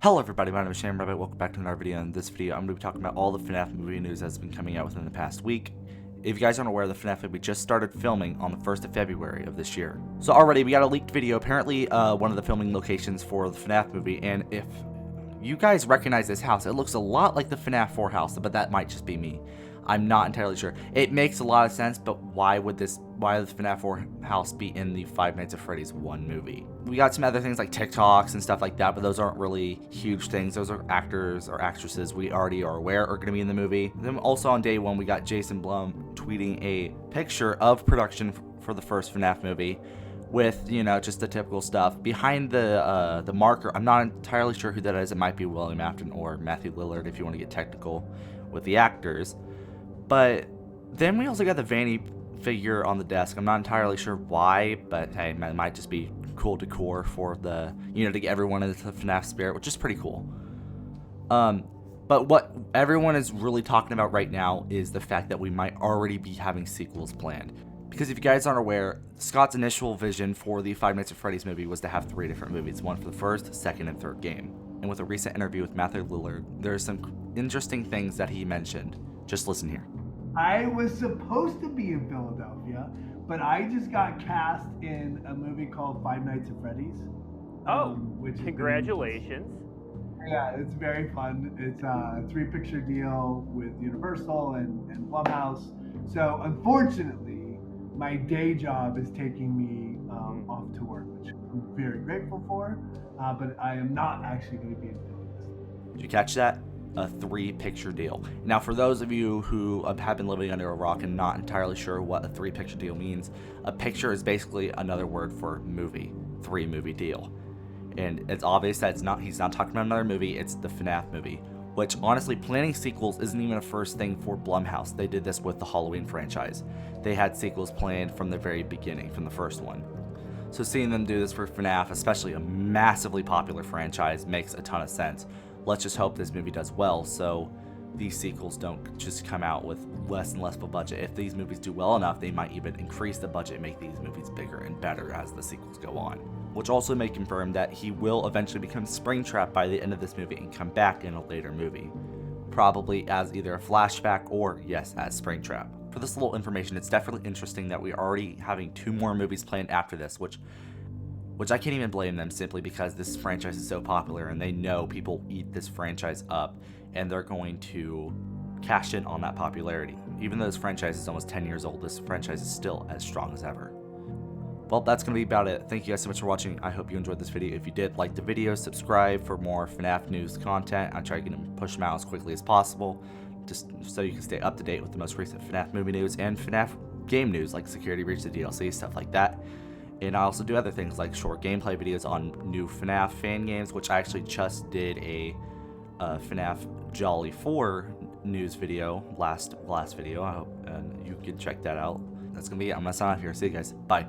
Hello everybody, my name is Shane Rabbit. Welcome back to another video. In this video, I'm going to be talking about all the FNaF movie news that's been coming out within the past week. If you guys aren't aware, the FNaF movie just started filming on the 1st of February of this year. So already we got a leaked video, apparently one of the filming locations for the FNaF movie, and if you guys recognize this house, it looks a lot like the FNaF 4 house, but that might just be me. I'm not entirely sure. It makes a lot of sense, but why would the FNaF 4 house be in the Five Nights at Freddy's 1 movie? We got some other things like TikToks and stuff like that, but those aren't really huge things. Those are actors or actresses we already are aware are going to be in the movie. Then also on day one, we got Jason Blum tweeting a picture of production for the first FNaF movie with, you know, just the typical stuff. Behind the marker, I'm not entirely sure who that is. It might be William Afton or Matthew Lillard if you want to get technical with the actors. But then we also got the Vanny figure on the desk. I'm not entirely sure why, but hey, it might just be cool decor for the, you know, to get everyone into the FNaF spirit, which is pretty cool. But what everyone is really talking about right now is the fact that we might already be having sequels planned. Because if you guys aren't aware, Scott's initial vision for the Five Nights at Freddy's movie was to have 3 different movies, one for the first, second, and third game. And with a recent interview with Matthew Lillard, there are some interesting things that he mentioned. Just listen here. I was supposed to be in Philadelphia, but I just got cast in a movie called Five Nights at Freddy's. Which congratulations. Yeah, it's very fun. It's a 3-picture deal with Universal and Blumhouse. So unfortunately, my day job is taking me off to work, which I'm very grateful for. But I am not actually going to be in Philly. Did you catch that? A 3-picture deal. Now, for those of you who have been living under a rock and not entirely sure what a 3-picture deal means, a picture is basically another word for movie, 3-movie deal. And it's obvious that he's not talking about another movie, it's the FNaF movie, which honestly, planning sequels isn't even a first thing for Blumhouse. They did this with the Halloween franchise. They had sequels planned from the very beginning, from the first one. So seeing them do this for FNaF, especially a massively popular franchise, makes a ton of sense. Let's just hope this movie does well, so these sequels don't just come out with less and less of a budget. If these movies do well enough, they might even increase the budget and make these movies bigger and better as the sequels go on. Which also may confirm that he will eventually become Springtrap by the end of this movie and come back in a later movie. Probably as either a flashback or, yes, as Springtrap. For this little information, it's definitely interesting that we're already having 2 more movies planned after this, which I can't even blame them, simply because this franchise is so popular and they know people eat this franchise up and they're going to cash in on that popularity. Even though this franchise is almost 10 years old, this franchise is still as strong as ever. Well, that's going to be about it. Thank you guys so much for watching. I hope you enjoyed this video. If you did, like the video, subscribe for more FNaF news content. I try to push them out as quickly as possible, just so you can stay up to date with the most recent FNaF movie news and FNaF game news, like security breach, the DLC, stuff like that. And I also do other things like short gameplay videos on new FNaF fan games, which I actually just did a FNaF Jolly 4 news video last video. I hope you can check that out. That's going to be it. I'm going to sign off here. See you guys. Bye.